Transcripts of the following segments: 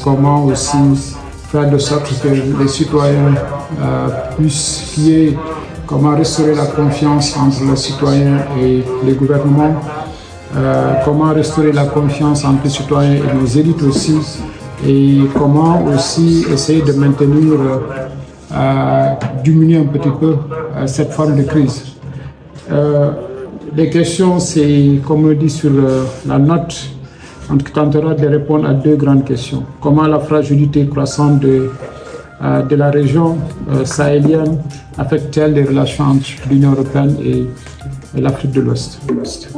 comment aussi faire de sorte que les citoyens puissent plier, comment restaurer la confiance entre les citoyens et les gouvernements, comment restaurer la confiance entre les citoyens et nos élites aussi, et comment aussi essayer de maintenir, diminuer un petit peu cette forme de crise. Les questions, c'est, comme on dit sur la note, on tentera de répondre à deux grandes questions. Comment la fragilité croissante de la région sahélienne affecte-t-elle les relations entre l'Union européenne et l'Afrique de l'Ouest?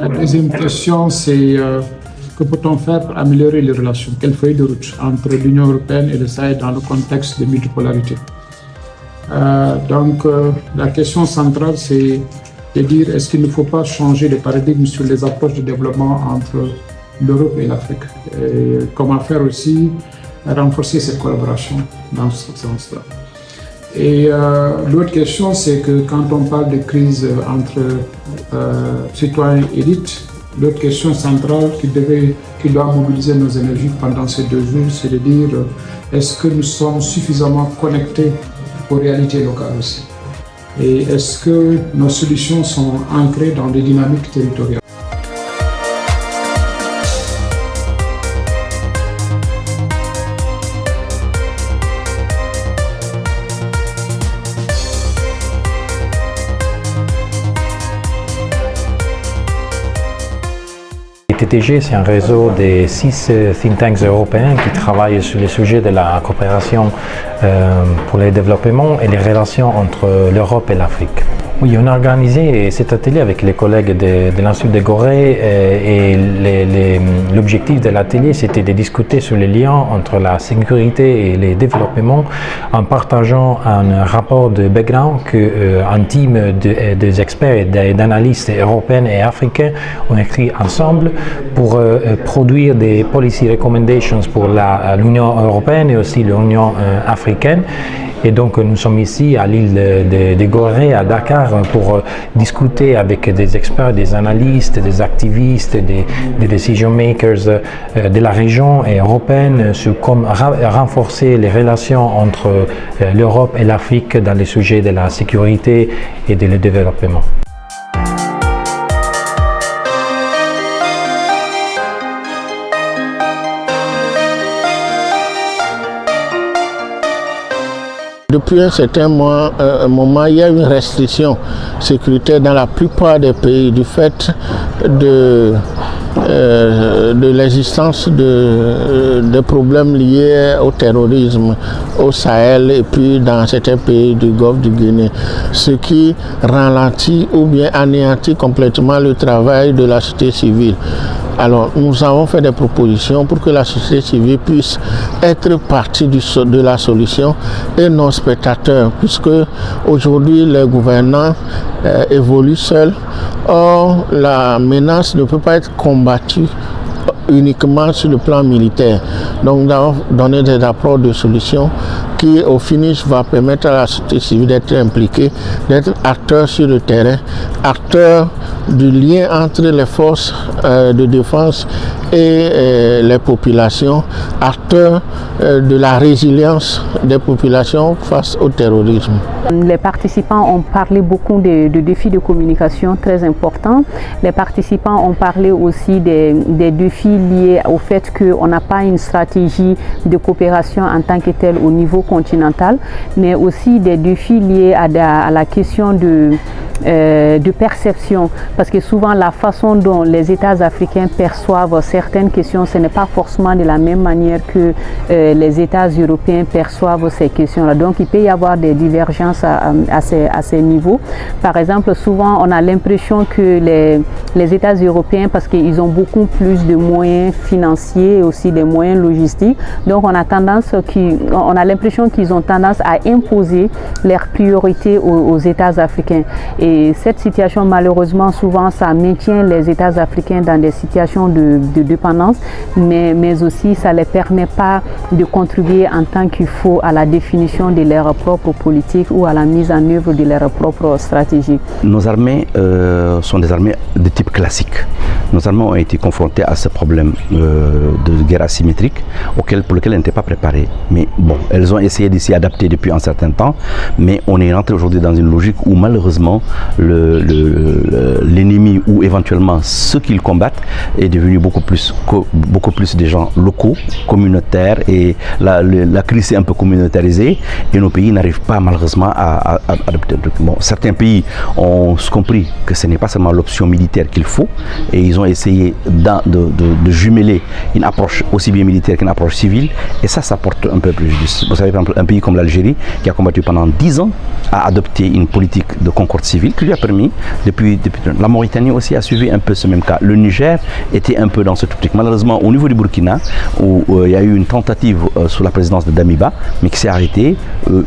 La deuxième question, c'est que peut-on faire pour améliorer les relations? Quelle feuille de route entre l'Union européenne et le Sahel dans le contexte de multipolarité? La question centrale, c'est de dire est-ce qu'il ne faut pas changer de paradigme sur les approches de développement entre l'Europe et l'Afrique, et comment faire aussi renforcer cette collaboration dans ce sens-là. Et l'autre question, c'est que quand on parle de crise entre citoyens et élites, l'autre question centrale qui doit mobiliser nos énergies pendant ces 2 jours, c'est de dire est-ce que nous sommes suffisamment connectés aux réalités locales aussi? Et est-ce que nos solutions sont ancrées dans des dynamiques territoriales? TTG, c'est un réseau de 6 think tanks européens qui travaillent sur les sujets de la coopération pour le développement et les relations entre l'Europe et l'Afrique. Oui, on a organisé cet atelier avec les collègues de l'Institut de Gorée et l'objectif de l'atelier, c'était de discuter sur les liens entre la sécurité et le développement en partageant un rapport de background qu'un team des experts et d'analystes européens et africains ont écrit ensemble pour produire des policy recommendations pour l'Union européenne et aussi l'Union africaine. Et donc nous sommes ici à l'île de Gorée, à Dakar, pour discuter avec des experts, des analystes, des activistes, des decision makers de la région et européenne sur comment renforcer les relations entre l'Europe et l'Afrique dans les sujets de la sécurité et du développement. Depuis un certain moment, il y a une restriction sécuritaire dans la plupart des pays du fait de l'existence de problèmes liés au terrorisme au Sahel et puis dans certains pays du Golfe du Guinée, ce qui ralentit ou bien anéantit complètement le travail de la société civile. Alors nous avons fait des propositions pour que la société civile puisse être partie de la solution et non spectateur, puisque aujourd'hui les gouvernants évoluent seuls. Or la menace ne peut pas être combattue uniquement sur le plan militaire. Donc nous avons donné des approches de solutions qui au finish va permettre à la société civile d'être impliquée, d'être acteur sur le terrain, acteur du lien entre les forces de défense et les populations, acteur de la résilience des populations face au terrorisme. Les participants ont parlé beaucoup de défis de communication très importants. Les participants ont parlé aussi des défis liés au fait qu'on n'a pas une stratégie de coopération en tant que telle au niveau continental, mais aussi des défis liés à la question de perception, parce que souvent la façon dont les États africains perçoivent certaines questions, ce n'est pas forcément de la même manière que les États européens perçoivent ces questions-là. Donc il peut y avoir des divergences à ces niveaux. Par exemple, souvent on a l'impression que les États européens, parce qu'ils ont beaucoup plus de moyens financiers et aussi des moyens logistiques, donc on a l'impression qu'ils ont tendance à imposer leurs priorités aux États africains. Et cette situation, malheureusement, souvent, ça maintient les États africains dans des situations de dépendance, mais aussi ça ne les permet pas de contribuer en tant qu'il faut à la définition de leur propre politique ou à la mise en œuvre de leur propre stratégie. Nos armées sont des armées de type classique. nos armées ont été confrontées à ce problème de guerre asymétrique pour lequel elles n'étaient pas préparées. Mais bon, elles ont essayé de s'y adapter depuis un certain temps, mais on est rentré aujourd'hui dans une logique où malheureusement l'ennemi ou éventuellement ceux qu'ils combattent est devenu beaucoup plus des gens locaux, communautaires, et la crise est un peu communautarisée et nos pays n'arrivent pas malheureusement à adopter. Bon, certains pays ont compris que ce n'est pas seulement l'option militaire qu'il faut et ils ont essayé de jumeler une approche aussi bien militaire qu'une approche civile, et ça porte un peu préjudice. Vous savez, par exemple, un pays comme l'Algérie qui a combattu pendant 10 ans a adopté une politique de concorde civile qui lui a permis, depuis la Mauritanie aussi a suivi un peu ce même cas. Le Niger était un peu dans cette optique. Malheureusement, au niveau du Burkina, où il y a eu une tentative sous la présidence de Damiba, mais qui s'est arrêtée,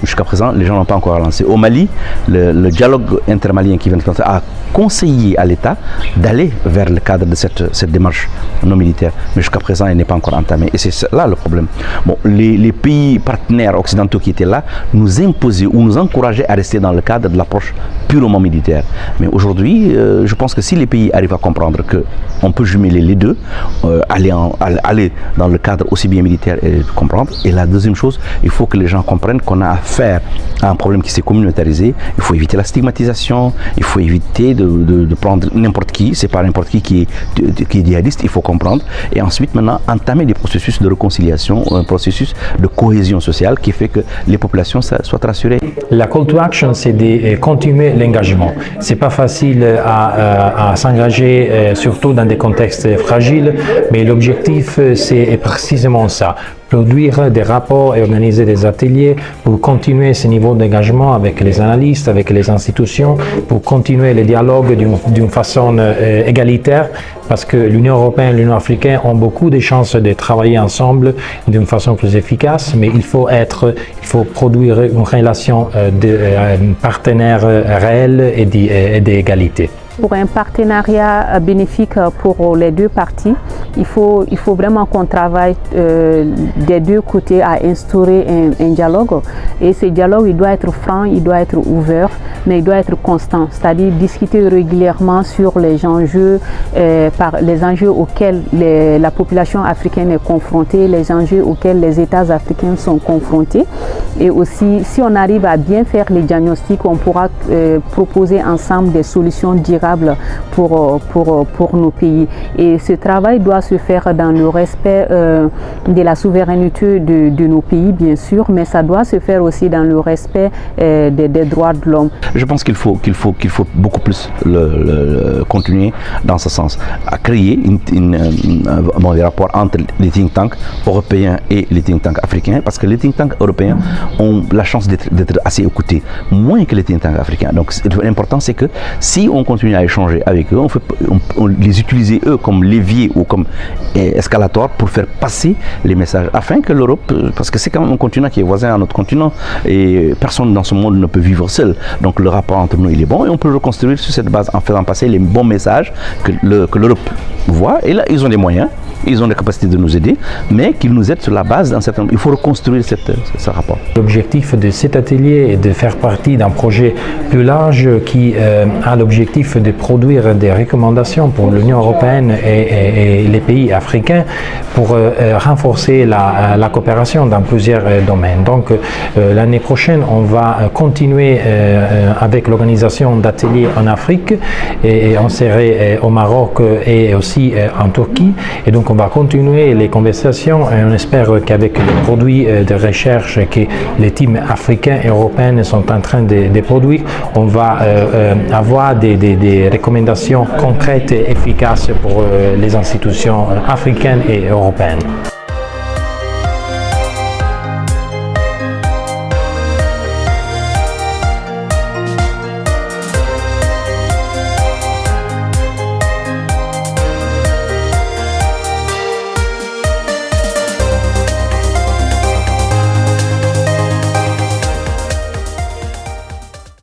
jusqu'à présent, les gens n'ont pas encore relancé. Au Mali, le dialogue intermalien qui vient de commencer a conseillé à l'État d'aller vers le cadre de cette démarche non militaire, mais jusqu'à présent, elle n'est pas encore entamée. Et c'est là le problème. Bon, les pays partenaires occidentaux qui étaient là nous imposaient ou nous encourageaient à rester dans le cadre de l'approche purement militaire. Mais aujourd'hui, je pense que si les pays arrivent à comprendre qu'on peut jumeler les deux, aller dans le cadre aussi bien militaire et comprendre. Et la deuxième chose, il faut que les gens comprennent qu'on a affaire à un problème qui s'est communautarisé. Il faut éviter la stigmatisation, il faut éviter de prendre n'importe qui, c'est pas n'importe qui est djihadiste, il faut comprendre. Et ensuite, maintenant, entamer des processus de réconciliation, un processus de cohésion sociale qui fait que les populations soient rassurées. La call to action, c'est de continuer l'engagement. C'est pas facile à s'engager, surtout dans des contextes fragiles, mais l'objectif, c'est précisément ça. Produire des rapports et organiser des ateliers pour continuer ce niveau d'engagement avec les analystes, avec les institutions, pour continuer les dialogues d'une façon égalitaire, parce que l'Union européenne et l'Union africaine ont beaucoup de chances de travailler ensemble d'une façon plus efficace, mais il faut produire une relation de partenaires réels et d'égalité. Pour un partenariat bénéfique pour les deux parties, il faut vraiment qu'on travaille des deux côtés à instaurer un dialogue. Et ce dialogue, il doit être franc, il doit être ouvert, mais il doit être constant. C'est-à-dire discuter régulièrement sur les enjeux auxquels la population africaine est confrontée, les enjeux auxquels les États africains sont confrontés. Et aussi, si on arrive à bien faire les diagnostics, on pourra proposer ensemble des solutions durables pour nos pays. Et ce travail doit se faire dans le respect de la souveraineté de nos pays, bien sûr, mais ça doit se faire aussi dans le respect des droits de l'homme. Je pense qu'il faut beaucoup plus continuer dans ce sens, à créer des rapports entre les think tanks européens et les think tanks africains, parce que les think tanks européens ont la chance d'être assez écoutés, moins que les think tanks africains. Donc l'important, c'est que si on continue à échanger avec eux, on les utiliser eux comme levier ou comme escalator pour faire passer les messages, afin que l'Europe, parce que c'est quand même un continent qui est voisin à notre continent et personne dans ce monde ne peut vivre seul, donc le rapport entre nous il est bon et on peut reconstruire sur cette base en faisant passer les bons messages que l'Europe voit, et là ils ont des moyens, ils ont la capacité de nous aider, mais qu'ils nous aident sur la base d'un certain... Il faut reconstruire ce rapport. L'objectif de cet atelier est de faire partie d'un projet plus large qui a l'objectif de produire des recommandations pour l'Union européenne et les pays africains pour renforcer la coopération dans plusieurs domaines. Donc l'année prochaine, on va continuer avec l'organisation d'ateliers en Afrique et on serait au Maroc et aussi en Turquie. Et donc on va continuer les conversations et on espère qu'avec les produits de recherche que les teams africains et européens sont en train de produire, on va avoir des recommandations concrètes et efficaces pour les institutions africaines et européennes.